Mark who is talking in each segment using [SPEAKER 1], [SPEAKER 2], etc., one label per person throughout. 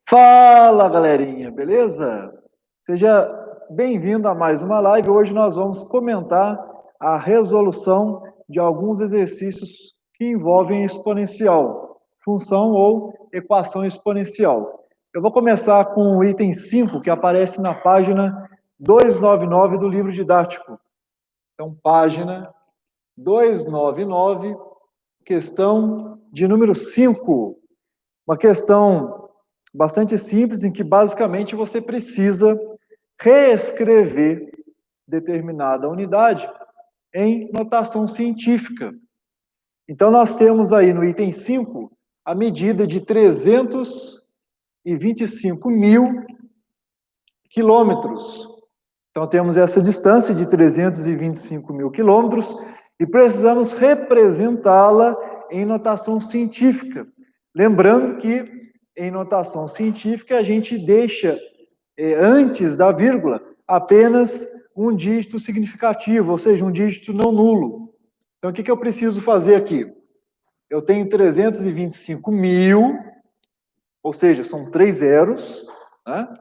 [SPEAKER 1] Fala, galerinha, beleza? Seja bem-vindo a mais uma live. Hoje nós vamos comentar a resolução de alguns exercícios que envolvem exponencial, função ou equação exponencial. Eu vou começar com o item 5, que aparece na página 299 do livro didático. Então, página 299, questão de número 5. Uma questão bastante simples, em que basicamente você precisa reescrever determinada unidade em notação científica. Então, nós temos aí no item 5 a medida de 325 mil quilômetros. Então, temos essa distância de 325 mil quilômetros e precisamos representá-la em notação científica. Lembrando que em notação científica a gente deixa antes da vírgula apenas um dígito significativo, ou seja, um dígito não nulo. Então, o que eu preciso fazer aqui? Eu tenho 325 mil, ou seja, são 3 zeros, né?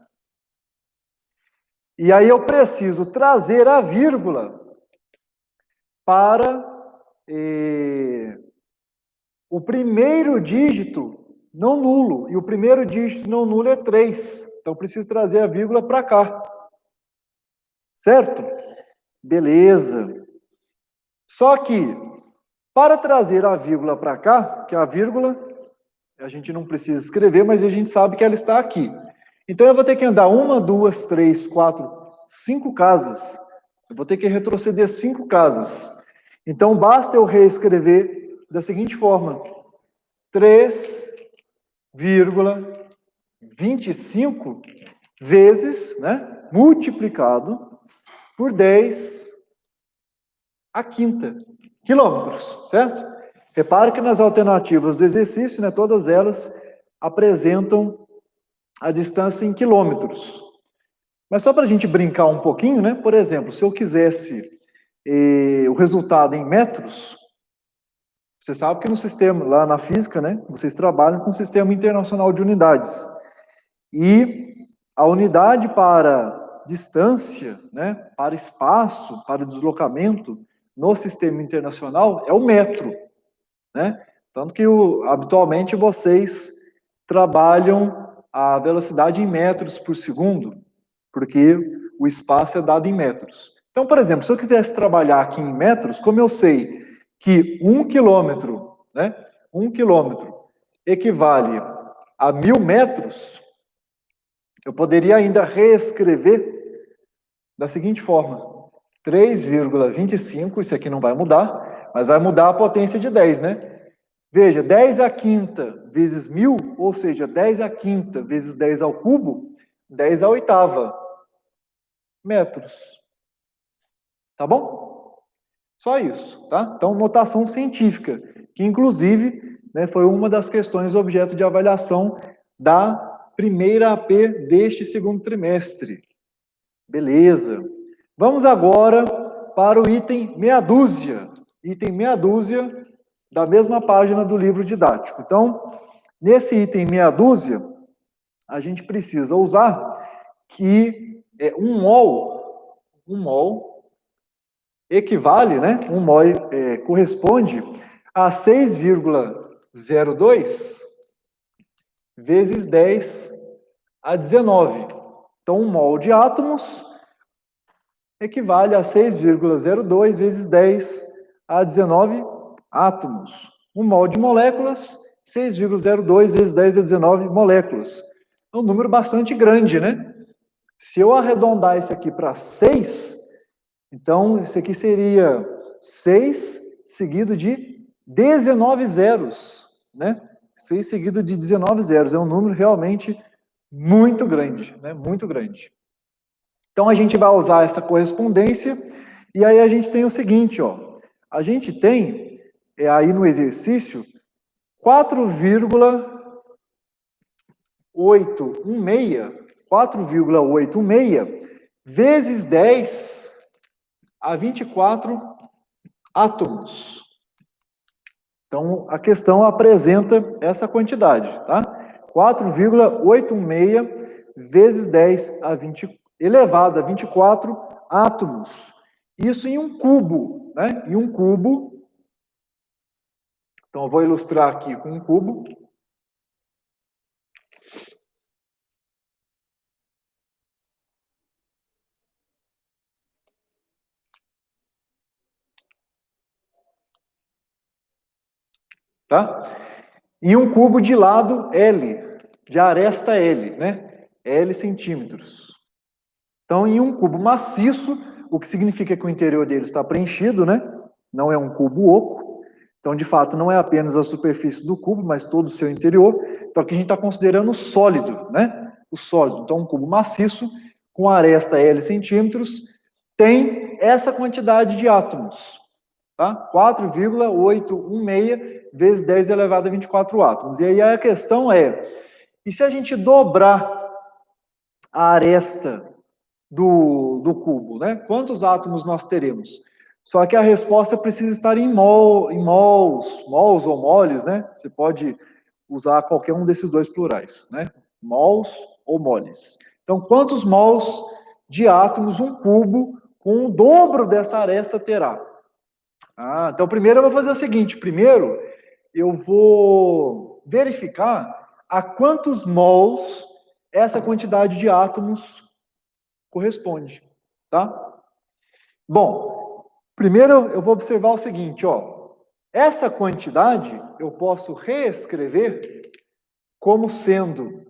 [SPEAKER 1] E aí eu preciso trazer a vírgula para o primeiro dígito não nulo. E o primeiro dígito não nulo é 3. Então, eu preciso trazer a vírgula para cá. Certo? Beleza. Só que, para trazer a vírgula para cá, que a vírgula, a gente não precisa escrever, mas a gente sabe que ela está aqui. Então, eu vou ter que andar 1, 2, 3, 4, 5 casas. Eu vou ter que retroceder 5 casas. Então, basta eu reescrever da seguinte forma: 3,25 vezes, né, multiplicado por 10 a quinta quilômetros, certo? Repare que nas alternativas do exercício, né, todas elas apresentam a distância em quilômetros. Mas só para a gente brincar um pouquinho, né? Por exemplo, se eu quisesse o resultado em metros, você sabe que no sistema, lá na física, né, vocês trabalham com o Sistema Internacional de Unidades. E a unidade para distância, né, para espaço, para deslocamento no sistema internacional é o metro, né? Tanto que habitualmente vocês trabalham a velocidade em metros por segundo, porque o espaço é dado em metros. Então, por exemplo, se eu quisesse trabalhar aqui em metros, como eu sei que 1 quilômetro, né, 1 quilômetro equivale a 1.000 metros, eu poderia ainda reescrever da seguinte forma: 3,25, isso aqui não vai mudar, mas vai mudar a potência de 10, né? Veja, 10 à quinta vezes 1.000, ou seja, 10 à quinta vezes 10 ao cubo, 10 à oitava metros. Tá bom? Só isso, tá? Então, notação científica, que inclusive, né, foi uma das questões objeto de avaliação da primeira AP deste segundo trimestre. Beleza. Vamos agora para o item meia dúzia. Item meia dúzia da mesma página do livro didático. Então, nesse item meia dúzia, a gente precisa usar que um mol equivale, né? Um mol corresponde a 6,02 vezes 10 a 19. Então, um mol de átomos equivale a 6,02 vezes 10 a 19 átomos. Um mol de moléculas, 6,02 vezes 10 a 19 moléculas. É um número bastante grande, né? Se eu arredondar isso aqui para 6, então isso aqui seria 6 seguido de 19 zeros, né? 6 seguido de 19 zeros. É um número realmente muito grande, né? Muito grande. Então, a gente vai usar essa correspondência, e aí a gente tem o seguinte, ó. A gente tem, aí no exercício, 4,816 vezes 10 a 24 átomos. Então, a questão apresenta essa quantidade, tá? 4,816 vezes 10 a 20, elevado a 24 átomos. Isso em um cubo, né? Em um cubo. Então, eu vou ilustrar aqui com um cubo. Tá? Em um cubo de lado L, de aresta L, né? L centímetros. Então, em um cubo maciço, o que significa que o interior dele está preenchido, né? Não é um cubo oco. Então, de fato, não é apenas a superfície do cubo, mas todo o seu interior. Então, aqui a gente está considerando o sólido, né? O sólido. Então, um cubo maciço, com aresta L centímetros, tem essa quantidade de átomos. Tá? 4,816 vezes 10 elevado a 24 átomos. E aí a questão é, e se a gente dobrar a aresta do cubo, né? Quantos átomos nós teremos? Só que a resposta precisa estar em mols ou moles, né? Você pode usar qualquer um desses dois plurais, né? Mols ou moles. Então, quantos mols de átomos um cubo com o dobro dessa aresta terá? Então primeiro eu vou fazer o seguinte, primeiro eu vou verificar a quantos mols essa quantidade de átomos corresponde, tá? Bom, primeiro eu vou observar o seguinte, ó, essa quantidade eu posso reescrever como sendo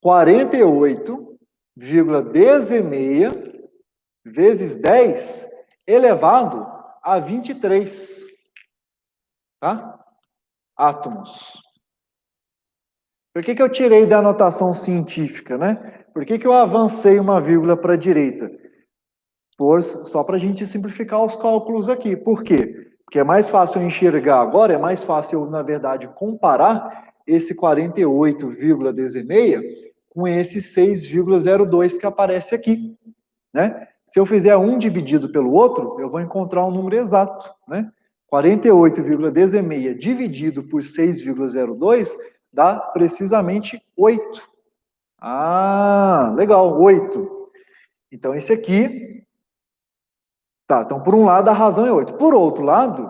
[SPEAKER 1] 48,16 vezes 10 elevado a 23, tá? Átomos. Por que eu tirei da notação científica, né? Por que eu avancei uma vírgula para a direita? Só para a gente simplificar os cálculos aqui. Por quê? Porque é mais fácil eu enxergar agora, é mais fácil eu, na verdade, comparar esse 48,16 com esse 6,02 que aparece aqui, né? Se eu fizer um dividido pelo outro, eu vou encontrar um número exato, né? 48,16 dividido por 6,02 dá precisamente 8. Legal, 8. Então, esse aqui... Tá, então, por um lado, a razão é 8. Por outro lado,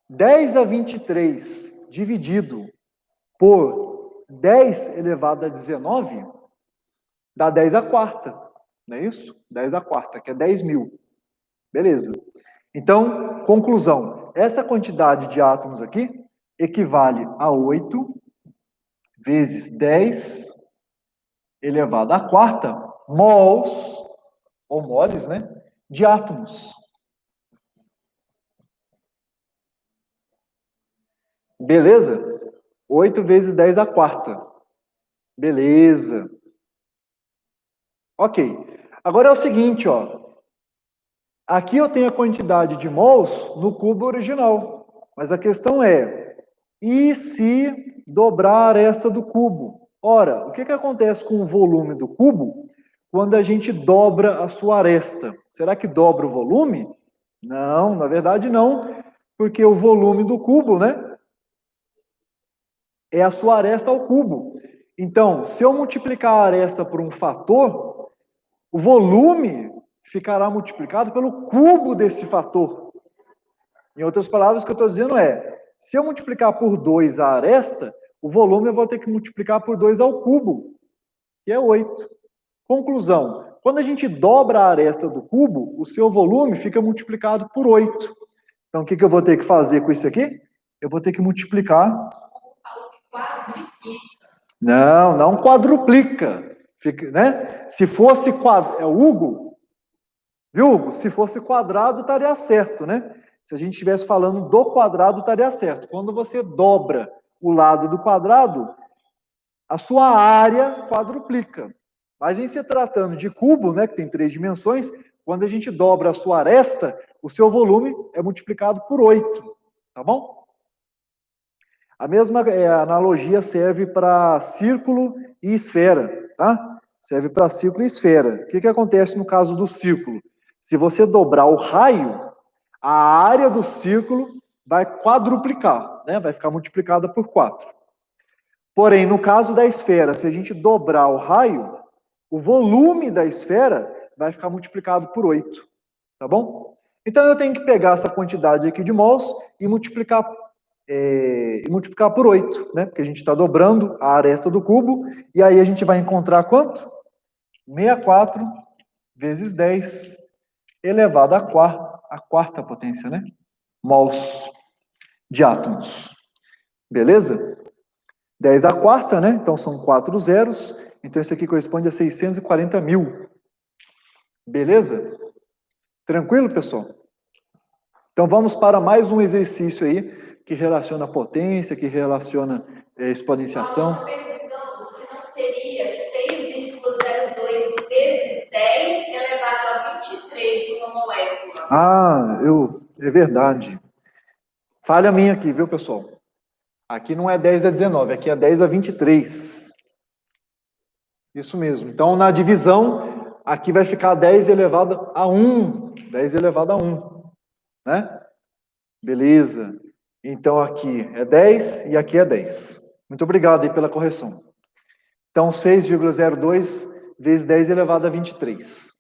[SPEAKER 1] 10 a 23 dividido por 10 elevado a 19 dá 10 a quarta, não é isso? 10 a quarta, que é 10 mil. Beleza. Então, conclusão. Essa quantidade de átomos aqui equivale a 8 vezes 10 elevado à quarta mols, ou moles, né, de átomos. Beleza? 8 vezes 10 à quarta. Beleza. Ok. Agora é o seguinte, ó. Aqui eu tenho a quantidade de mols no cubo original. Mas a questão é, e se dobrar esta do cubo? Ora, o que acontece com o volume do cubo quando a gente dobra a sua aresta? Será que dobra o volume? Não, na verdade não, porque o volume do cubo, né, é a sua aresta ao cubo. Então, se eu multiplicar a aresta por um fator, o volume ficará multiplicado pelo cubo desse fator. Em outras palavras, o que eu estou dizendo é, se eu multiplicar por 2 a aresta, o volume eu vou ter que multiplicar por 2 ao cubo, que é 8. Conclusão, quando a gente dobra a aresta do cubo, o seu volume fica multiplicado por 8. Então, o que eu vou ter que fazer com isso aqui? Eu vou ter que multiplicar... Não quadruplica. Fica, né? Se fosse quadrado... Hugo? Viu, Hugo? Se fosse quadrado, estaria certo, né? Se a gente estivesse falando do quadrado, estaria certo. Quando você dobra o lado do quadrado, a sua área quadruplica. Mas em se tratando de cubo, né, que tem 3 dimensões, quando a gente dobra a sua aresta, o seu volume é multiplicado por 8. Tá bom? A mesma analogia serve para círculo e esfera, tá? Serve para círculo e esfera. O que acontece no caso do círculo? Se você dobrar o raio, a área do círculo vai quadruplicar, né? Vai ficar multiplicada por 4. Porém, no caso da esfera, se a gente dobrar o raio, o volume da esfera vai ficar multiplicado por 8, tá bom? Então eu tenho que pegar essa quantidade aqui de mols e multiplicar por 8, né? Porque a gente está dobrando a aresta do cubo, e aí a gente vai encontrar quanto? 64 vezes 10 elevado à quarta potência, né? Mols de átomos. Beleza? 10 à quarta, né? Então são 4 zeros. Então isso aqui corresponde a 640 mil. Beleza? Tranquilo, pessoal? Então vamos para mais um exercício aí que relaciona potência, que relaciona exponenciação.
[SPEAKER 2] Estava perguntando se não seria 6,02 vezes 10 elevado a 23 uma molécula.
[SPEAKER 1] Ah, é verdade. Falha minha aqui, viu, pessoal? Aqui não é 10 a 19, aqui é 10 a 23. Isso mesmo. Então, na divisão, aqui vai ficar 10 elevado a 1. 10 elevado a 1. Né? Beleza. Então, aqui é 10 e aqui é 10. Muito obrigado aí pela correção. Então, 6,02 vezes 10 elevado a 23.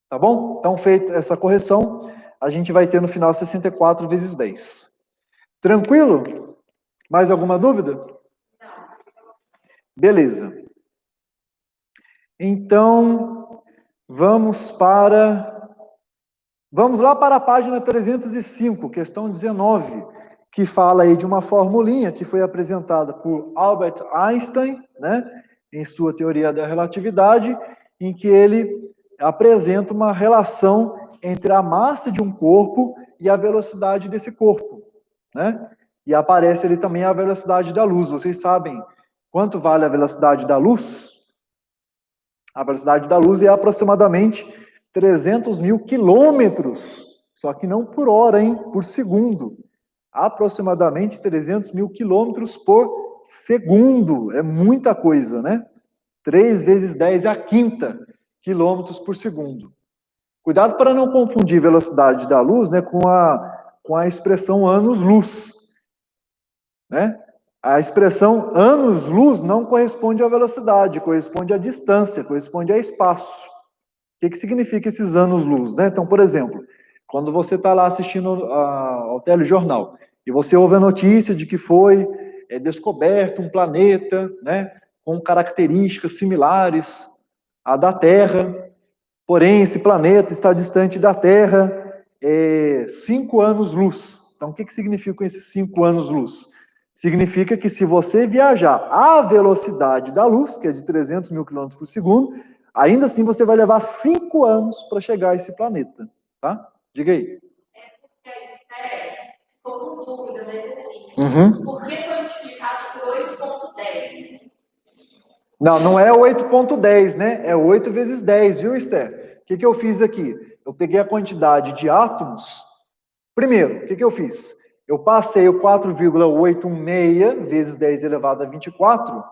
[SPEAKER 1] Tá bom? Então, feita essa correção, a gente vai ter no final 64 vezes 10. Tranquilo? Mais alguma dúvida?
[SPEAKER 2] Não.
[SPEAKER 1] Beleza. Então, vamos lá para a página 305, questão 19, que fala aí de uma formulinha que foi apresentada por Albert Einstein, né, em sua teoria da relatividade, em que ele apresenta uma relação entre a massa de um corpo e a velocidade desse corpo, né? E aparece ali também a velocidade da luz. Vocês sabem quanto vale a velocidade da luz? A velocidade da luz é aproximadamente 300 mil quilômetros, só que não por hora, hein? Por segundo. Aproximadamente 300 mil quilômetros por segundo. É muita coisa, né? 3 vezes 10 é a quinta quilômetros por segundo. Cuidado para não confundir velocidade da luz, né, com a expressão anos-luz, né? A expressão anos-luz não corresponde à velocidade, corresponde à distância, corresponde a espaço. O que significa esses anos-luz, né? Então, por exemplo, quando você está lá assistindo ao telejornal e você ouve a notícia de que foi descoberto um planeta, né, com características similares à da Terra, porém esse planeta está distante da Terra 5 anos-luz. Então, o que significam esses 5 anos-luz? Significa que se você viajar à velocidade da luz, que é de 300 mil quilômetros por segundo, ainda assim você vai levar 5 anos para chegar a esse planeta, tá? Diga aí.
[SPEAKER 2] É porque a esfera ficou com dúvida no exercício. Por que foi multiplicado por 8,10?
[SPEAKER 1] Não é 8,10, né? É 8 vezes 10, viu, Esther? O que eu fiz aqui? Eu peguei a quantidade de átomos. Primeiro, o que eu fiz? Eu passei o 4,816 vezes 10 elevado a 24.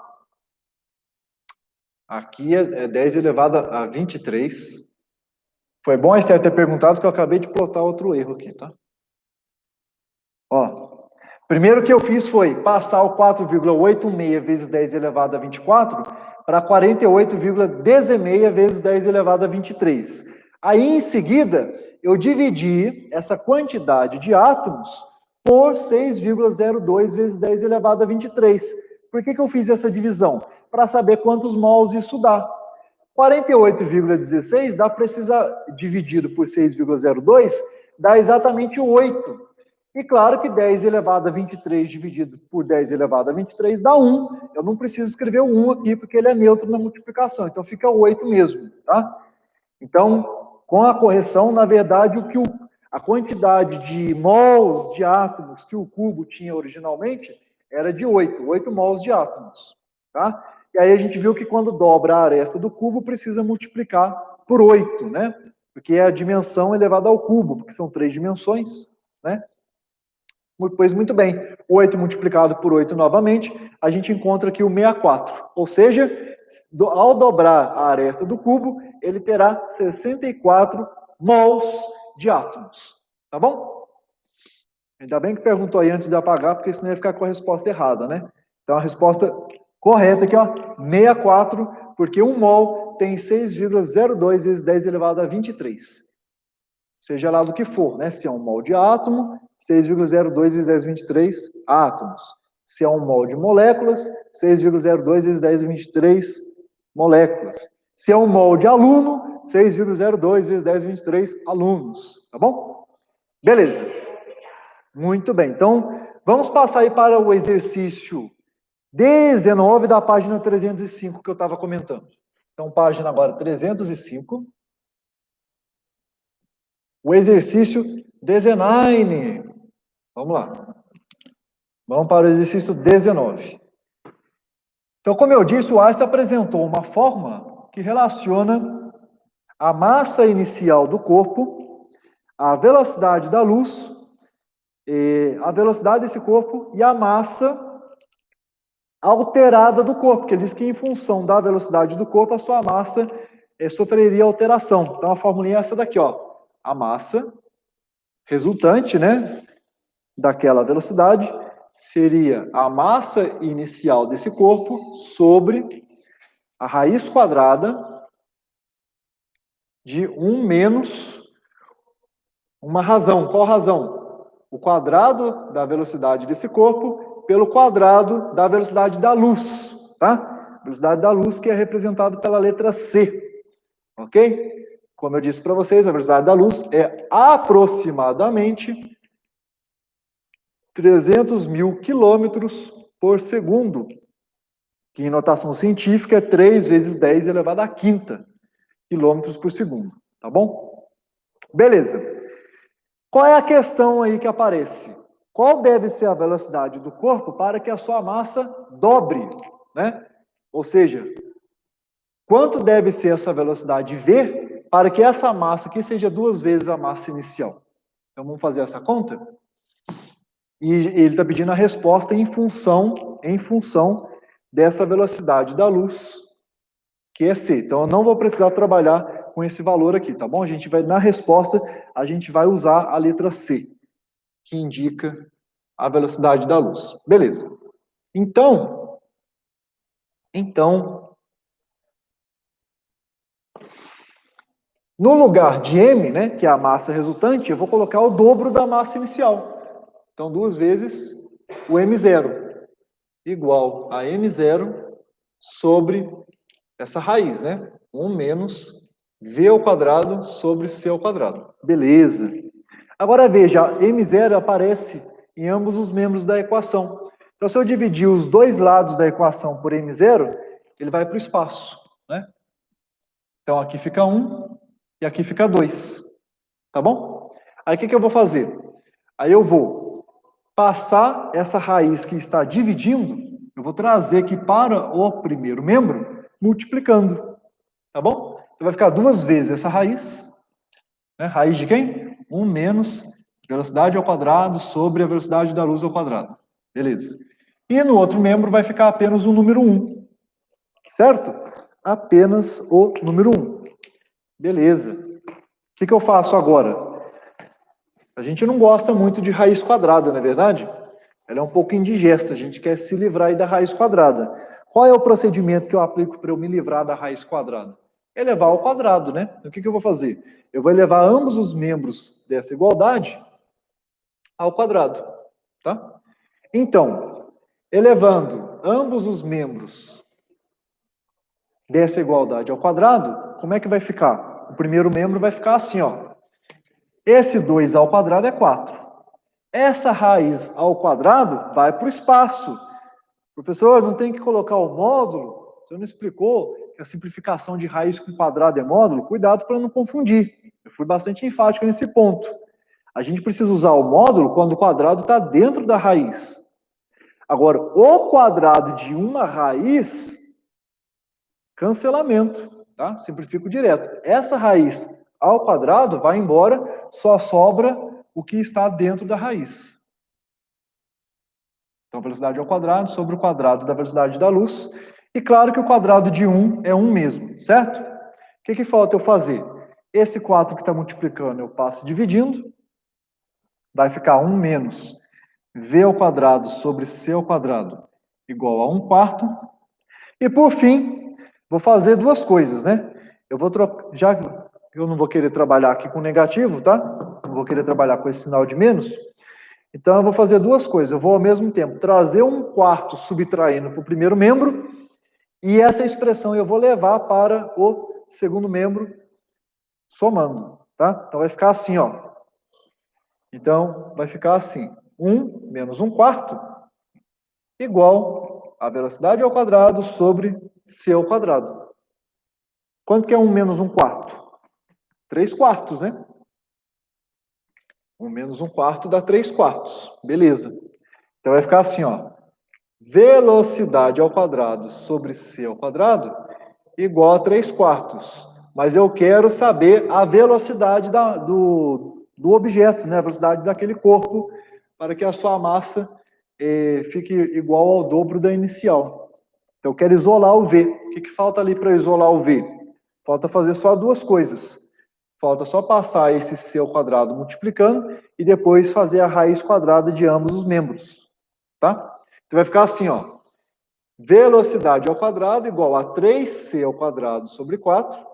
[SPEAKER 1] Aqui é 10 elevado a 23. Foi bom a Esther ter perguntado, que eu acabei de plotar outro erro aqui, tá? Ó, primeiro que eu fiz foi passar o 4,86 vezes 10 elevado a 24 para 48,16 vezes 10 elevado a 23. Aí, em seguida, eu dividi essa quantidade de átomos por 6,02 vezes 10 elevado a 23. Por que eu fiz essa divisão? Para saber quantos mols isso dá. 48,16 dá precisar dividido por 6,02 dá exatamente 8. E claro que 10 elevado a 23 dividido por 10 elevado a 23 dá 1. Eu não preciso escrever o 1 aqui, porque ele é neutro na multiplicação. Então fica 8 mesmo, tá? Então, com a correção, na verdade, a quantidade de mols de átomos que o cubo tinha originalmente era de 8 mols de átomos, tá? E aí a gente viu que quando dobra a aresta do cubo, precisa multiplicar por 8, né? Porque é a dimensão elevada ao cubo, porque são 3 dimensões, né? Pois muito bem, 8 multiplicado por 8 novamente, a gente encontra aqui o 64. Ou seja, ao dobrar a aresta do cubo, ele terá 64 mols de átomos. Tá bom? Ainda bem que perguntou aí antes de apagar, porque senão ia ficar com a resposta errada, né? Então, a resposta correta aqui, ó, 64, porque 1 mol tem 6,02 vezes 10 elevado a 23. Seja lá do que for, né? Se é 1 mol de átomo, 6,02 vezes 10 23 átomos. Se é 1 mol de moléculas, 6,02 vezes 10 23 moléculas. Se é 1 mol de aluno, 6,02 vezes 10 23 alunos. Tá bom? Beleza. Muito bem. Então, vamos passar aí para o exercício 19 da página 305 que eu estava comentando. Então, página agora 305. O exercício 19. Vamos lá. Vamos para o exercício 19. Então, como eu disse, o Einstein apresentou uma forma que relaciona a massa inicial do corpo, a velocidade da luz, a velocidade desse corpo e a massa alterada do corpo, porque ele diz que em função da velocidade do corpo, a sua massa sofreria alteração. Então, a formulinha é essa daqui, ó. A massa resultante, né, daquela velocidade seria a massa inicial desse corpo sobre a raiz quadrada de 1 menos uma razão. Qual razão? O quadrado da velocidade desse corpo pelo quadrado da velocidade da luz, tá? Velocidade da luz que é representada pela letra C, ok? Como eu disse para vocês, a velocidade da luz é aproximadamente 300 mil quilômetros por segundo, que em notação científica é 3 vezes 10 elevado à quinta quilômetros por segundo, tá bom? Beleza. Qual é a questão aí que aparece? Qual deve ser a velocidade do corpo para que a sua massa dobre, né? Ou seja, quanto deve ser essa velocidade V para que essa massa aqui seja 2 vezes a massa inicial? Então vamos fazer essa conta? E ele está pedindo a resposta em função dessa velocidade da luz, que é C. Então eu não vou precisar trabalhar com esse valor aqui, tá bom? A gente vai, na resposta, a gente vai usar a letra C, que indica a velocidade da luz. Beleza. Então, no lugar de M, né, que é a massa resultante, eu vou colocar o dobro da massa inicial. Então, 2 vezes o M0, igual a M0 sobre essa raiz, né? 1 menos V ao quadrado sobre C ao quadrado. Beleza. Agora veja, M0 aparece em ambos os membros da equação. Então, se eu dividir os dois lados da equação por M0, ele vai para o espaço, né? Então, aqui fica 1 e aqui fica 2. Tá bom? Aí, o que eu vou fazer? Aí eu vou passar essa raiz que está dividindo, eu vou trazer aqui para o primeiro membro, multiplicando. Tá bom? Então, vai ficar 2 vezes essa raiz. Né? Raiz de quem? 1 menos velocidade ao quadrado sobre a velocidade da luz ao quadrado. Beleza. E no outro membro vai ficar apenas o número 1. Certo? Apenas o número 1. Beleza. O que eu faço agora? A gente não gosta muito de raiz quadrada, não é verdade? Ela é um pouco indigesta, a gente quer se livrar aí da raiz quadrada. Qual é o procedimento que eu aplico para eu me livrar da raiz quadrada? Elevar ao quadrado, né? Então, o que eu vou fazer? Eu vou elevar ambos os membros dessa igualdade ao quadrado, tá? Então, elevando ambos os membros dessa igualdade ao quadrado, como é que vai ficar? O primeiro membro vai ficar assim, ó. Esse 2 ao quadrado é 4. Essa raiz ao quadrado vai para o espaço. Professor, não tem que colocar o módulo? Você não explicou que a simplificação de raiz com quadrado é módulo? Cuidado para não confundir. Eu fui bastante enfático nesse ponto. A gente precisa usar o módulo quando o quadrado está dentro da raiz. Agora, o quadrado de uma raiz, cancelamento, tá? Simplifico direto. Essa raiz ao quadrado vai embora, só sobra o que está dentro da raiz. Então, velocidade ao quadrado sobre o quadrado da velocidade da luz. E claro que o quadrado de 1 é 1 mesmo, certo? O que falta eu fazer? Esse 4 que está multiplicando eu passo dividindo. vai ficar 1 menos v ao quadrado sobre c ao quadrado igual a 1/4. E por fim, vou fazer duas coisas, né? Eu vou trocar, já que eu não vou querer trabalhar aqui com negativo, tá? Não vou querer trabalhar com esse sinal de menos. Então eu vou fazer duas coisas. Eu vou ao mesmo tempo trazer 1/4 subtraindo para o primeiro membro, e essa expressão eu vou levar para o segundo membro somando, tá? Então vai ficar assim, ó. Então vai ficar assim: 1 menos 1/4 igual a velocidade ao quadrado sobre c ao quadrado. Quanto que é 1 menos 1/4? 3/4, né? 1 menos 1/4 dá 3/4. Beleza. Então vai ficar assim, ó. Velocidade ao quadrado sobre c ao quadrado igual a 3/4. Mas eu quero saber a velocidade do objeto, né? A velocidade daquele corpo, para que a sua massa fique igual ao dobro da inicial. Então eu quero isolar o v. O que falta ali para isolar o v? Falta fazer só duas coisas. Falta só passar esse c ao quadrado multiplicando e depois fazer a raiz quadrada de ambos os membros. Tá? Então vai ficar assim, ó. Velocidade ao quadrado igual a 3c ao quadrado sobre 4.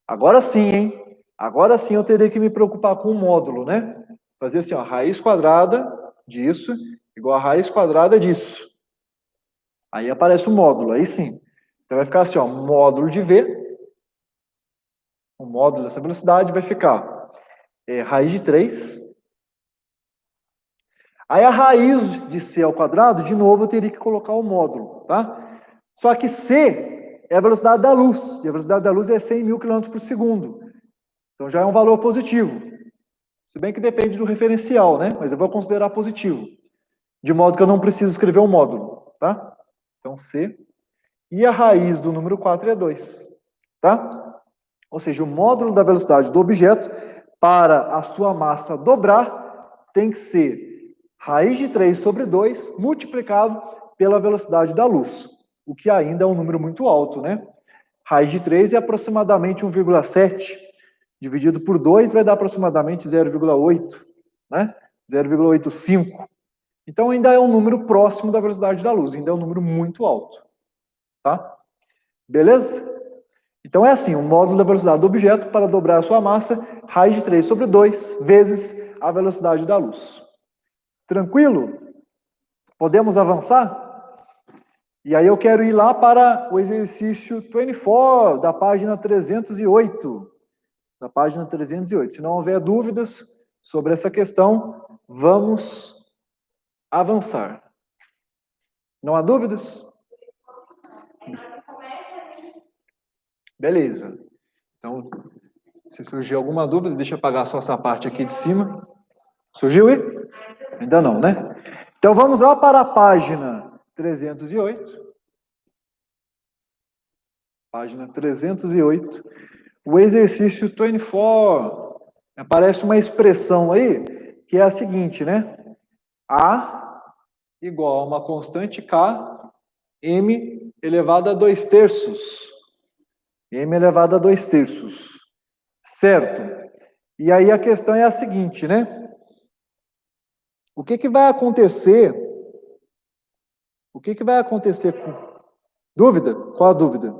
[SPEAKER 1] Agora sim, hein? Agora sim eu teria que me preocupar com o módulo, né? Fazer assim, ó. Raiz quadrada disso igual a raiz quadrada disso. Aí aparece o módulo, aí sim. Então vai ficar assim, ó. Módulo de v. O módulo dessa velocidade vai ficar raiz de 3. Aí a raiz de c ao quadrado, de novo, eu teria que colocar o módulo, tá? Só que c é a velocidade da luz, e a velocidade da luz é 100.000 km/s. Então já é um valor positivo. Se bem que depende do referencial, né? Mas eu vou considerar positivo. De modo que eu não preciso escrever um módulo, tá? Então c. E a raiz do número 4 é 2, tá? Ou seja, o módulo da velocidade do objeto, para a sua massa dobrar, tem que ser raiz de 3 sobre 2 multiplicado pela velocidade da luz, o que ainda é um número muito alto, né? Raiz de 3 é aproximadamente 1,7, dividido por 2 vai dar aproximadamente 0,8, né? 0,85. Então ainda é um número próximo da velocidade da luz, ainda é um número muito alto, tá? Beleza? Então é assim, o módulo da velocidade do objeto para dobrar a sua massa, raiz de 3 sobre 2 vezes a velocidade da luz. Tranquilo? Podemos avançar? E aí eu quero ir lá para o exercício 24, da página 308. Da página 308. Se não houver dúvidas sobre essa questão, vamos avançar. Não há dúvidas? Beleza. Então, se surgir alguma dúvida, deixa eu apagar só essa parte aqui de cima. Surgiu aí? Ainda não, né? Então, vamos lá para a página 308. Página 308. O exercício 24. Aparece uma expressão aí, que é a seguinte, né? A igual a uma constante K, M elevado a 2/3. M elevado a 2/3. Certo? E aí a questão é a seguinte, né? O que vai acontecer? O que vai acontecer com... Dúvida? Qual a dúvida?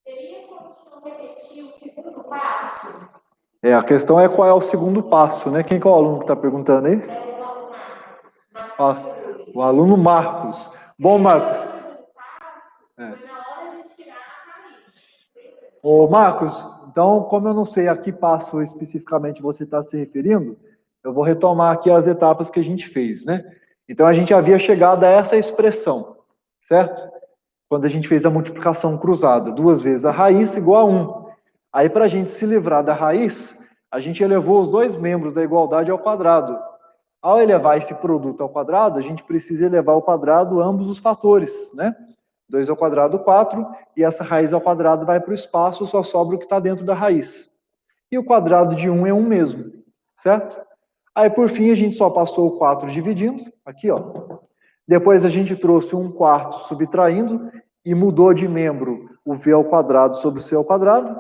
[SPEAKER 2] Teria como repetir o segundo passo?
[SPEAKER 1] A questão é qual é o segundo passo, né? Qual é o aluno que está perguntando aí?
[SPEAKER 2] É o aluno Marcos.
[SPEAKER 1] O aluno Marcos. Bom, Marcos.
[SPEAKER 2] Foi na hora de tirar a raiz.
[SPEAKER 1] Ô, Marcos, então, como eu não sei a que passo especificamente você está se referindo, eu vou retomar aqui as etapas que a gente fez, né? Então, a gente havia chegado a essa expressão, certo? Quando a gente fez a multiplicação cruzada, 2 vezes a raiz igual a 1. Aí, para a gente se livrar da raiz, a gente elevou os dois membros da igualdade ao quadrado. Ao elevar esse produto ao quadrado, a gente precisa elevar ao quadrado ambos os fatores, né? 2 ao quadrado, 4, e essa raiz ao quadrado vai para o espaço, só sobra o que está dentro da raiz. E o quadrado de 1 é 1 mesmo, certo? Aí, por fim, a gente só passou o 4 dividindo, aqui, ó. Depois a gente trouxe 1/4 subtraindo e mudou de membro o v ao quadrado sobre o c ao quadrado,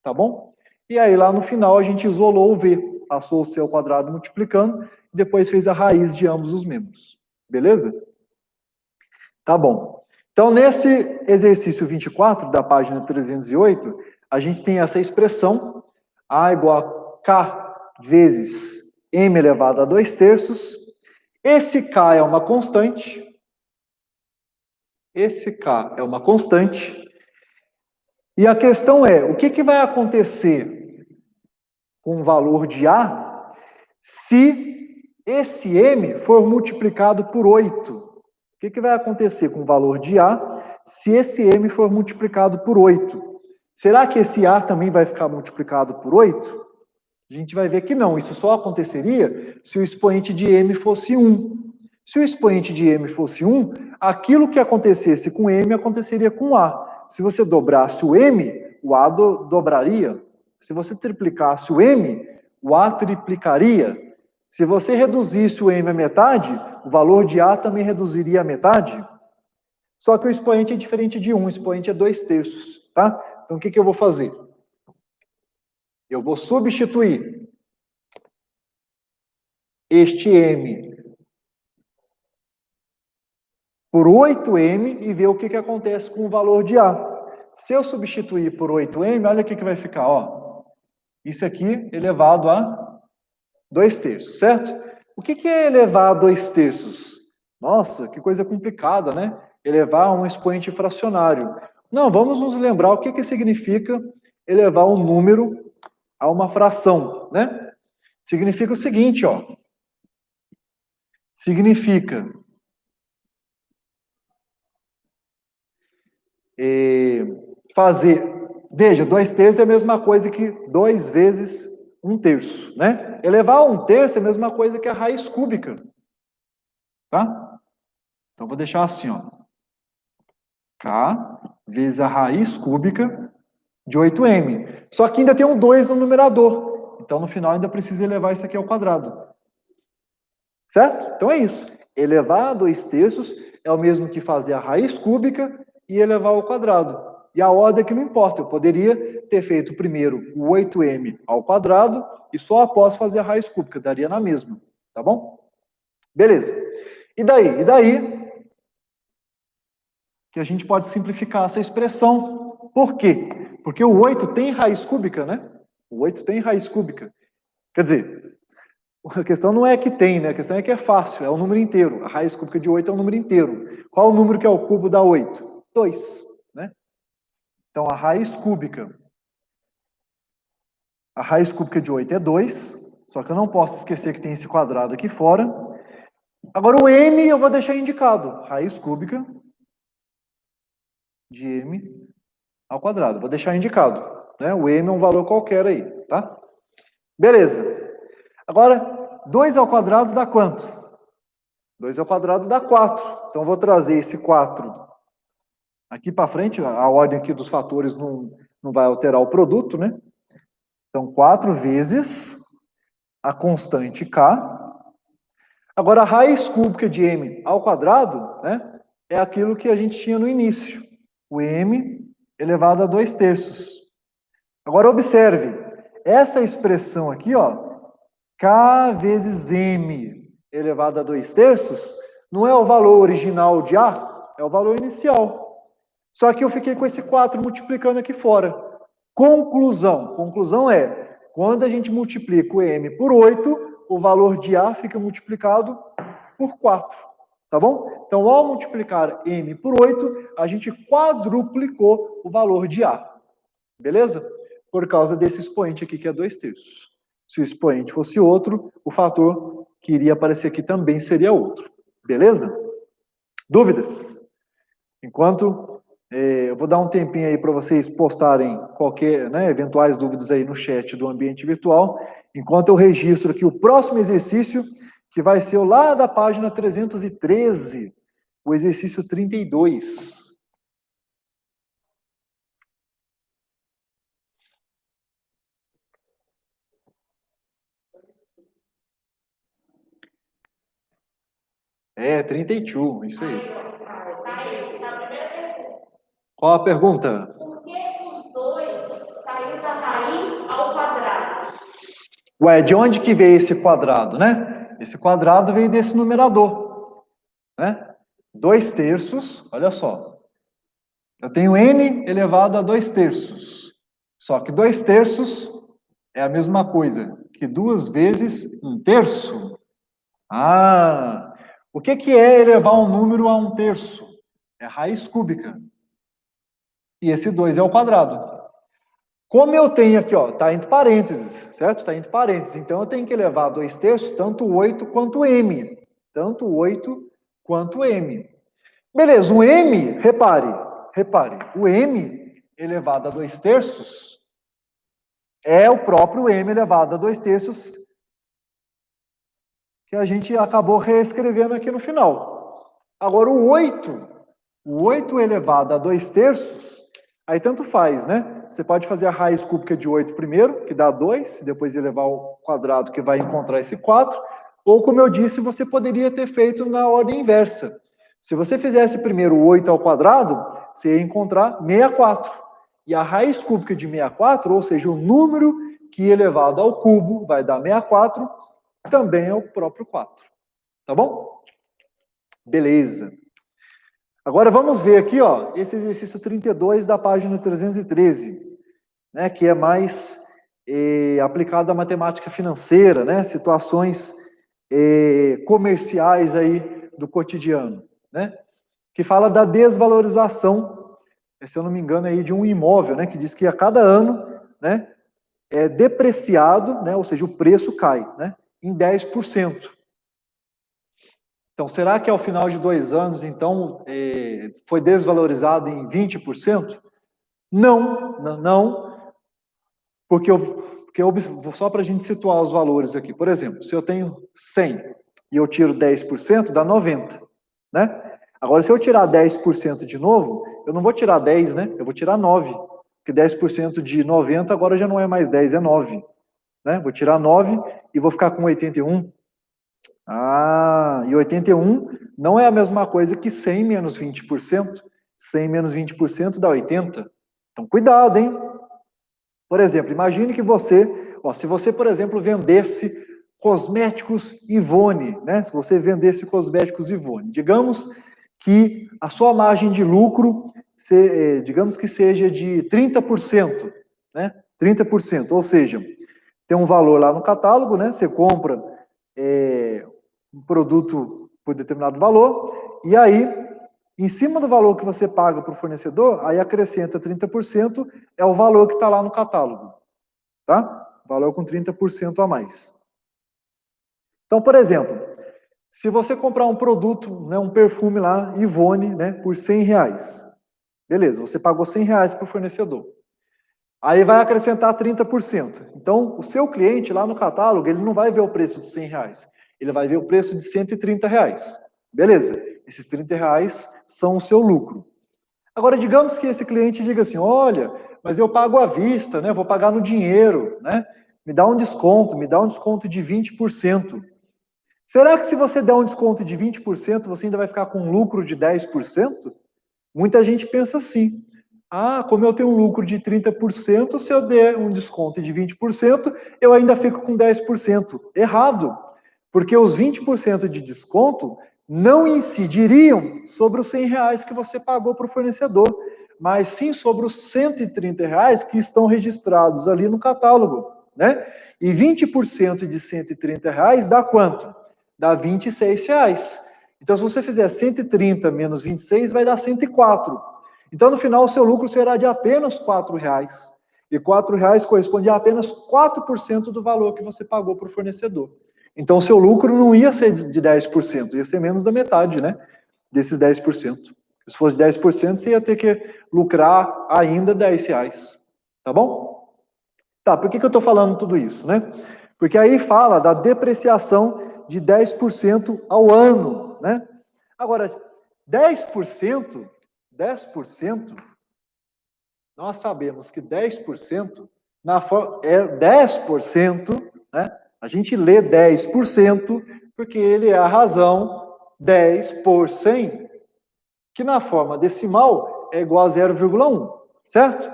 [SPEAKER 1] tá bom? E aí, lá no final, a gente isolou o v. passou o C ao quadrado multiplicando, e depois fez a raiz de ambos os membros. Beleza? Tá bom. Então, nesse exercício 24, da página 308, a gente tem essa expressão, A igual a K vezes M elevado a 2/3. Esse K é uma constante. Esse K é uma constante. E a questão é, o que vai acontecer com o valor de A se esse M for multiplicado por 8? O que vai acontecer com o valor de A se esse M for multiplicado por 8? Será que esse A também vai ficar multiplicado por 8? A gente vai ver que não, isso só aconteceria se o expoente de M fosse 1. Se o expoente de M fosse 1, aquilo que acontecesse com M aconteceria com A. Se você dobrasse o M, o A dobraria. Se você triplicasse o M, o A triplicaria. Se você reduzisse o M à metade, o valor de A também reduziria a metade. Só que o expoente é diferente de 1, o expoente é 2/3, tá? Então o que eu vou fazer? Eu vou substituir este M por 8M e ver o que acontece com o valor de A. Se eu substituir por 8M, olha o que vai ficar, ó. Isso aqui elevado a 2/3, certo? O que é elevar a 2/3? Nossa, que coisa complicada, né? Elevar a um expoente fracionário. Não, vamos nos lembrar o que significa elevar um número a uma fração, né? Significa o seguinte, ó. Significa fazer, veja, 2/3 é a mesma coisa que 2 vezes 1/3, né? Elevar a 1/3 é a mesma coisa que a raiz cúbica, tá? Então, vou deixar assim, ó. K vezes a raiz cúbica de 8M. Só que ainda tem um 2 no numerador. Então, no final, ainda precisa elevar isso aqui ao quadrado. Certo? Então, é isso. Elevar a 2/3 é o mesmo que fazer a raiz cúbica e elevar ao quadrado. E a ordem é que não importa. Eu poderia ter feito primeiro o 8M ao quadrado e só após fazer a raiz cúbica. Daria na mesma. Tá bom? Beleza. E daí? E daí que a gente pode simplificar essa expressão. Por quê? Porque o 8 tem raiz cúbica, né? O 8 tem raiz cúbica. Quer dizer, a questão não é que tem, né? A questão é que é fácil, é um número inteiro. A raiz cúbica de 8 é um número inteiro. Qual o número que é o cubo da 8? 2, né? Então, a raiz cúbica de 8 é 2, só que eu não posso esquecer que tem esse quadrado aqui fora. Agora, o M eu vou deixar indicado. Raiz cúbica de M ao quadrado. Vou deixar indicado, né? O M é um valor qualquer aí, tá? Beleza. Agora, 2 ao quadrado dá quanto? 2 ao quadrado dá 4. Então, eu vou trazer esse 4 aqui para frente. A ordem aqui dos fatores não vai alterar o produto, né? Então, 4 vezes a constante K. Agora, a raiz cúbica de M ao quadrado, né? É aquilo que a gente tinha no início. O M elevado a 2/3. Agora, observe. Essa expressão aqui, ó. K vezes M elevado a 2/3 não é o valor original de A, é o valor inicial. Só que eu fiquei com esse 4 multiplicando aqui fora. Conclusão. Conclusão é, quando a gente multiplica o M por 8, o valor de A fica multiplicado por 4. Tá bom? Então, ao multiplicar M por 8, a gente quadruplicou o valor de A. Beleza? Por causa desse expoente aqui, que é 2/3. Se o expoente fosse outro, o fator que iria aparecer aqui também seria outro. Beleza? Dúvidas? Enquanto eu vou dar um tempinho aí para vocês postarem qualquer, né, eventuais dúvidas aí no chat do ambiente virtual, enquanto eu registro aqui o próximo exercício, que vai ser o lá da página 313, o exercício 32. É, 32, isso aí. Qual a pergunta?
[SPEAKER 2] Por que os 2 saiu da raiz ao quadrado?
[SPEAKER 1] Ué, de onde que veio esse quadrado, né? Esse quadrado veio desse numerador, né? 2/3, olha só. Eu tenho n elevado a 2/3. Só que 2/3 é a mesma coisa que 2 vezes 1/3. Ah, o que é elevar um número a 1/3? É raiz cúbica. E esse 2 é o quadrado. Como eu tenho aqui, ó, tá entre parênteses, certo? Tá entre parênteses. Então eu tenho que elevar a 2/3, tanto 8 quanto m. Tanto 8 quanto m. Beleza, o m, repare, o m elevado a 2/3 é o próprio m elevado a 2/3 que a gente acabou reescrevendo aqui no final. Agora o 8 elevado a 2/3, aí tanto faz, né? Você pode fazer a raiz cúbica de 8 primeiro, que dá 2, depois elevar ao quadrado, que vai encontrar esse 4, ou como eu disse, você poderia ter feito na ordem inversa. Se você fizesse primeiro 8 ao quadrado, você ia encontrar 64. E a raiz cúbica de 64, ou seja, o número que elevado ao cubo vai dar 64, também é o próprio 4. Tá bom? Beleza. Agora vamos ver aqui, ó, esse exercício 32 da página 313, né, que é mais aplicado à matemática financeira, né, situações comerciais aí do cotidiano, né, que fala da desvalorização, se eu não me engano, aí de um imóvel, né, que diz que a cada ano, né, é depreciado, né, ou seja, o preço cai, né, em 10%. Então, será que ao final de 2 anos, então, foi desvalorizado em 20%? Não, porque só para a gente situar os valores aqui. Por exemplo, se eu tenho 100 e eu tiro 10%, dá 90, né? Agora, se eu tirar 10% de novo, eu não vou tirar 10, né? Eu vou tirar 9, porque 10% de 90 agora já não é mais 10, é 9, né? Vou tirar 9 e vou ficar com 81. Ah, e 81 não é a mesma coisa que 100 menos 20%. 100 menos 20% dá 80. Então, cuidado, hein? Por exemplo, imagine que você, ó, se você, por exemplo, vendesse cosméticos Ivone, né? Se você vendesse cosméticos Ivone, digamos que a sua margem de lucro, digamos que seja de 30%, né? 30%, ou seja, tem um valor lá no catálogo, né? Você compra um produto por determinado valor, e aí, em cima do valor que você paga para o fornecedor, aí acrescenta 30%, é o valor que está lá no catálogo, tá? Valor com 30% a mais. Então, por exemplo, se você comprar um produto, né, um perfume lá, Ivone, né, por R$100, beleza, você pagou R$100 para o fornecedor. Aí vai acrescentar 30%. Então, o seu cliente lá no catálogo, ele não vai ver o preço de R$100, ele vai ver o preço de R$130. Beleza, esses R$30 são o seu lucro. Agora, digamos que esse cliente diga assim, olha, mas eu pago à vista, né? Vou pagar no dinheiro, né? Me dá um desconto de 20%. Será que se você der um desconto de 20%, você ainda vai ficar com um lucro de 10%? Muita gente pensa assim. Ah, como eu tenho um lucro de 30%, se eu der um desconto de 20%, eu ainda fico com 10%. Errado, porque os 20% de desconto não incidiriam sobre os R$100 que você pagou para o fornecedor, mas sim sobre os R$130 que estão registrados ali no catálogo, né? E 20% de R$130 dá quanto? Dá R$26. Então, se você fizer 130 menos 26, vai dar 104. Então, no final, o seu lucro será de apenas R$4. E R$4 corresponde a apenas 4% do valor que você pagou para o fornecedor. Então, o seu lucro não ia ser de 10%, ia ser menos da metade, né? Desses 10%. Se fosse 10%, você ia ter que lucrar ainda R$10. Tá bom? Tá, por que eu estou falando tudo isso, né? Porque aí fala da depreciação de 10% ao ano, né? Agora, 10%, nós sabemos que 10% é 10%, né? A gente lê 10% porque ele é a razão 10 por 100, que na forma decimal é igual a 0,1, certo?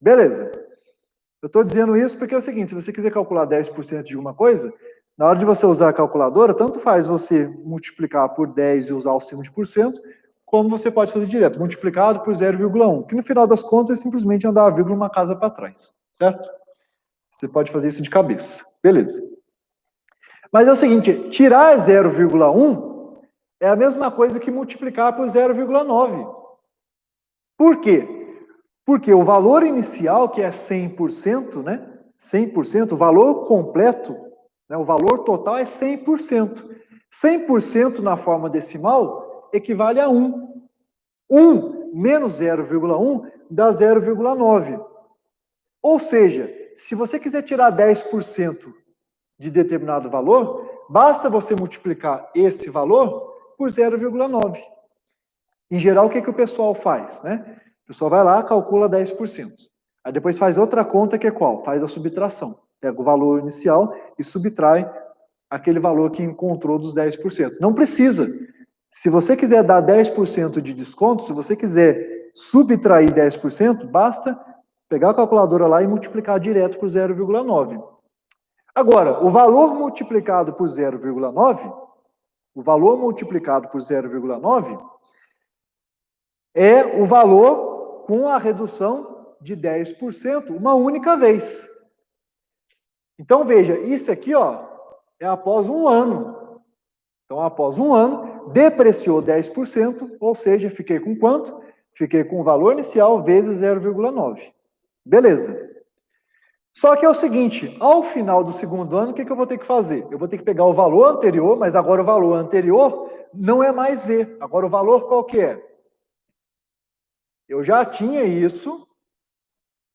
[SPEAKER 1] Beleza. Eu estou dizendo isso porque é o seguinte, se você quiser calcular 10% de uma coisa, na hora de você usar a calculadora, tanto faz você multiplicar por 10 e usar o símbolo de %, como você pode fazer direto, multiplicado por 0,1, que no final das contas é simplesmente andar a vírgula uma casa para trás, certo? Você pode fazer isso de cabeça, beleza. Mas é o seguinte, tirar 0,1 é a mesma coisa que multiplicar por 0,9. Por quê? Porque o valor inicial, que é 100%, né? 100%, o valor completo, né? O valor total é 100%. 100% na forma decimal equivale a 1. 1 menos 0,1 dá 0,9. Ou seja, se você quiser tirar 10% de determinado valor, basta você multiplicar esse valor por 0,9. Em geral, o que o pessoal faz, né? O pessoal vai lá, calcula 10%. Aí depois faz outra conta que é qual? Faz a subtração. Pega o valor inicial e subtrai aquele valor que encontrou dos 10%. Não precisa. Se você quiser dar 10% de desconto, se você quiser subtrair 10%, basta pegar a calculadora lá e multiplicar direto por 0,9. Agora, o valor multiplicado por 0,9, o valor multiplicado por 0,9 é o valor com a redução de 10% uma única vez. Então, veja, isso aqui, ó, é após um ano. Então, após um ano, depreciou 10%, ou seja, fiquei com quanto? Fiquei com o valor inicial vezes 0,9. Beleza. Só que é o seguinte, ao final do segundo ano, o que eu vou ter que fazer? Eu vou ter que pegar o valor anterior, mas agora o valor anterior não é mais V. Agora o valor qual que é? Eu já tinha isso,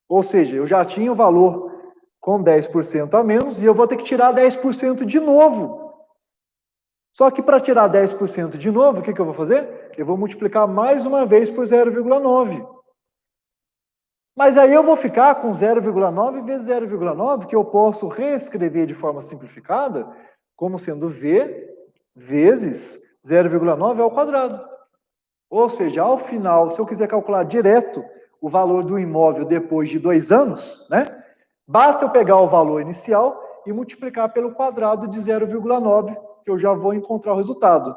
[SPEAKER 1] ou seja, eu já tinha o valor com 10% a menos e eu vou ter que tirar 10% de novo. Só que para tirar 10% de novo, o que eu vou fazer? Eu vou multiplicar mais uma vez por 0,9. Mas aí eu vou ficar com 0,9 vezes 0,9, que eu posso reescrever de forma simplificada, como sendo V vezes 0,9 ao quadrado. Ou seja, ao final, se eu quiser calcular direto o valor do imóvel depois de 2 anos, né? Basta eu pegar o valor inicial e multiplicar pelo quadrado de 0,9, que eu já vou encontrar o resultado.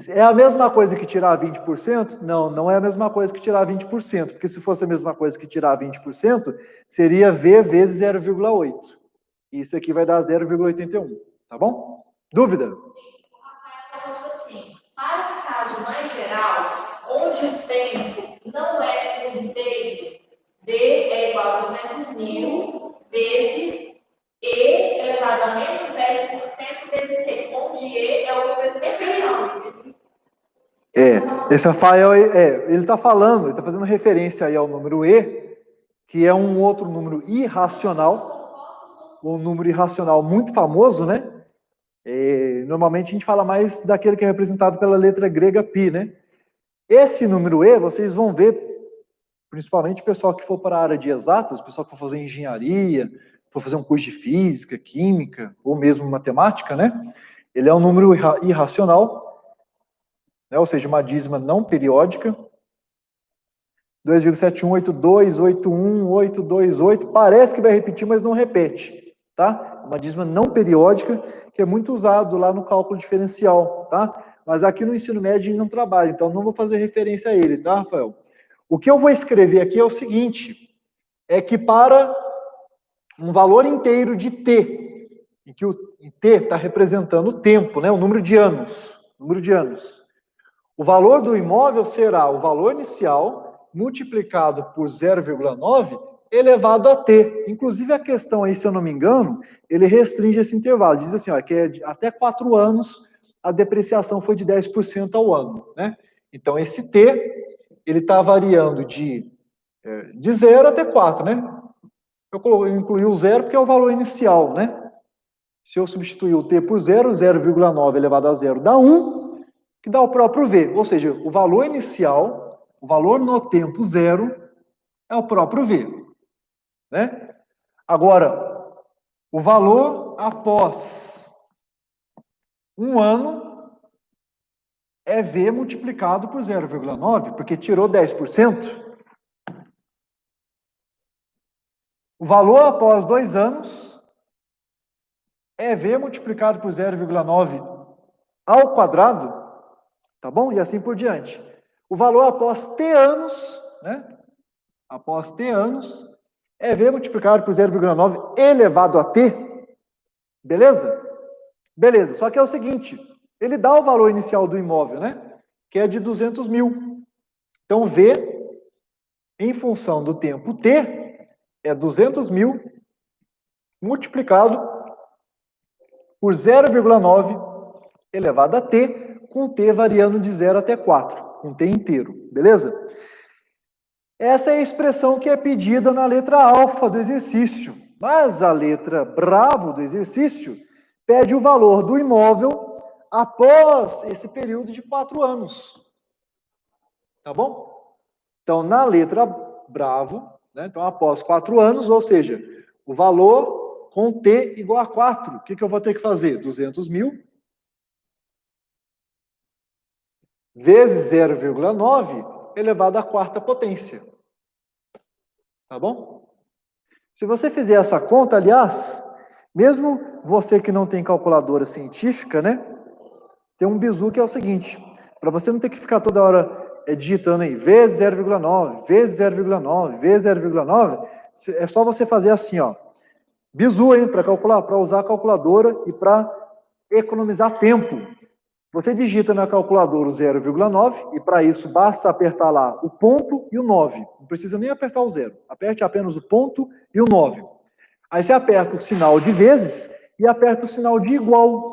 [SPEAKER 1] É a mesma coisa que tirar 20%? Não, não é a mesma coisa que tirar 20%, porque se fosse a mesma coisa que tirar 20%, seria V vezes 0,8. Isso aqui vai dar 0,81, tá bom? Dúvida?
[SPEAKER 2] Sim, o Rafael falou assim, para um caso mais geral, onde o tempo não é inteiro, V é igual a 200.000 vezes E elevado a menos 10% vezes T, onde E é o número integral.
[SPEAKER 1] Esse Rafael, ele está falando, ele está fazendo referência aí ao número E, que é um outro número irracional, um número irracional muito famoso, né? Normalmente a gente fala mais daquele que é representado pela letra grega π, né? Esse número E, vocês vão ver, principalmente o pessoal que for para a área de exatas, o pessoal que for fazer engenharia, for fazer um curso de física, química, ou mesmo matemática, né? Ele é um número irracional, né? Ou seja, uma dízima não periódica. 2,718281828, parece que vai repetir, mas não repete, tá? Uma dízima não periódica, que é muito usado lá no cálculo diferencial, tá? Mas aqui no ensino médio a gente não trabalha, então não vou fazer referência a ele, tá, Rafael? O que eu vou escrever aqui é o seguinte, é que para um valor inteiro de t, em que o t está representando o tempo, né? O número de anos, o valor do imóvel será o valor inicial multiplicado por 0,9 elevado a t. Inclusive a questão aí, se eu não me engano, ele restringe esse intervalo. Diz assim, ó, que até 4 anos a depreciação foi de 10% ao ano, né? Então esse t, ele está variando de 0 até 4, né? Eu incluí o 0 porque é o valor inicial, né? Se eu substituir o t por 0, 0,9 elevado a 0 dá 1, que dá o próprio V. Ou seja, o valor inicial, o valor no tempo 0, é o próprio V. Né? Agora, o valor após um ano é V multiplicado por 0,9, porque tirou 10%. O valor após 2 anos é V multiplicado por 0,9 ao quadrado, tá bom? E assim por diante. O valor após T anos, né? Após T anos, é V multiplicado por 0,9 elevado a T, beleza? Beleza, só que é o seguinte, ele dá o valor inicial do imóvel, né? Que é de 200 mil. Então, V, em função do tempo T, é 200 mil multiplicado por 0,9 elevado a T, com T variando de 0 até 4, com T inteiro, beleza? Essa é a expressão que é pedida na letra alfa do exercício, mas a letra bravo do exercício pede o valor do imóvel após esse período de 4 anos. Tá bom? Então, na letra bravo, né, então após 4 anos, ou seja, o valor com T igual a 4. O que eu vou ter que fazer? 200 mil vezes 0,9 elevado à quarta potência. Tá bom? Se você fizer essa conta, aliás, mesmo você que não tem calculadora científica, né? Tem um bizu que é o seguinte, para você não ter que ficar toda hora digitando aí, vezes 0,9, vezes 0,9, vezes 0,9, é só você fazer assim, ó. Bizu, hein, para calcular, para usar a calculadora e para economizar tempo. Você digita na calculadora o 0,9 e para isso basta apertar lá o ponto e o 9. Não precisa nem apertar o 0. Aperte apenas o ponto e o 9. Aí você aperta o sinal de vezes e aperta o sinal de igual.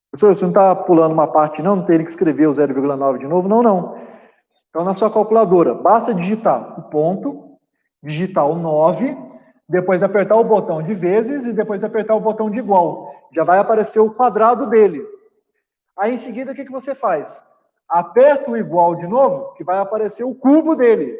[SPEAKER 1] Professor, você não está pulando uma parte não? Não teria que escrever o 0,9 de novo? Não, não. Então, na sua calculadora, basta digitar o ponto, digitar o 9, depois apertar o botão de vezes e depois apertar o botão de igual. Já vai aparecer o quadrado dele. Aí, em seguida, o que você faz? Aperta o igual de novo, que vai aparecer o cubo dele.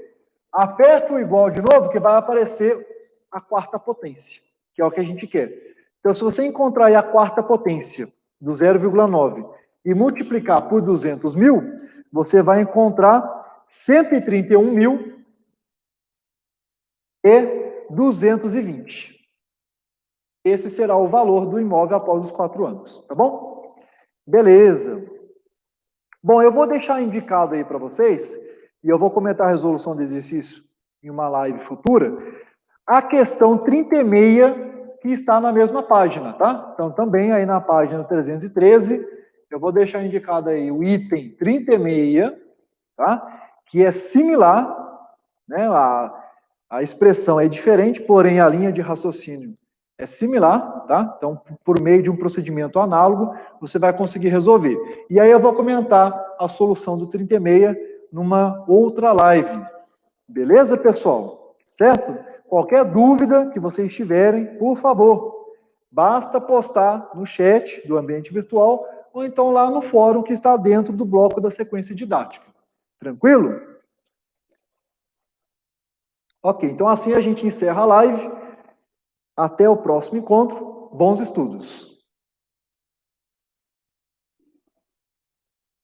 [SPEAKER 1] Aperta o igual de novo, que vai aparecer a quarta potência, que é o que a gente quer. Então, se você encontrar aí a quarta potência do 0,9 e multiplicar por 200 mil, você vai encontrar 131.220. Esse será o valor do imóvel após os 4 anos, tá bom? Beleza. Bom, eu vou deixar indicado aí para vocês, e eu vou comentar a resolução do exercício em uma live futura, a questão 36, que está na mesma página, tá? Então, também aí na página 313, eu vou deixar indicado aí o item 36, tá? Que é similar, né? A expressão é diferente, porém a linha de raciocínio é similar, tá? Então, por meio de um procedimento análogo, você vai conseguir resolver. E aí eu vou comentar a solução do 36 numa outra live. Beleza, pessoal? Certo? Qualquer dúvida que vocês tiverem, por favor, basta postar no chat do ambiente virtual ou então lá no fórum que está dentro do bloco da sequência didática. Tranquilo? Ok, então assim a gente encerra a live. Até o próximo encontro. Bons estudos!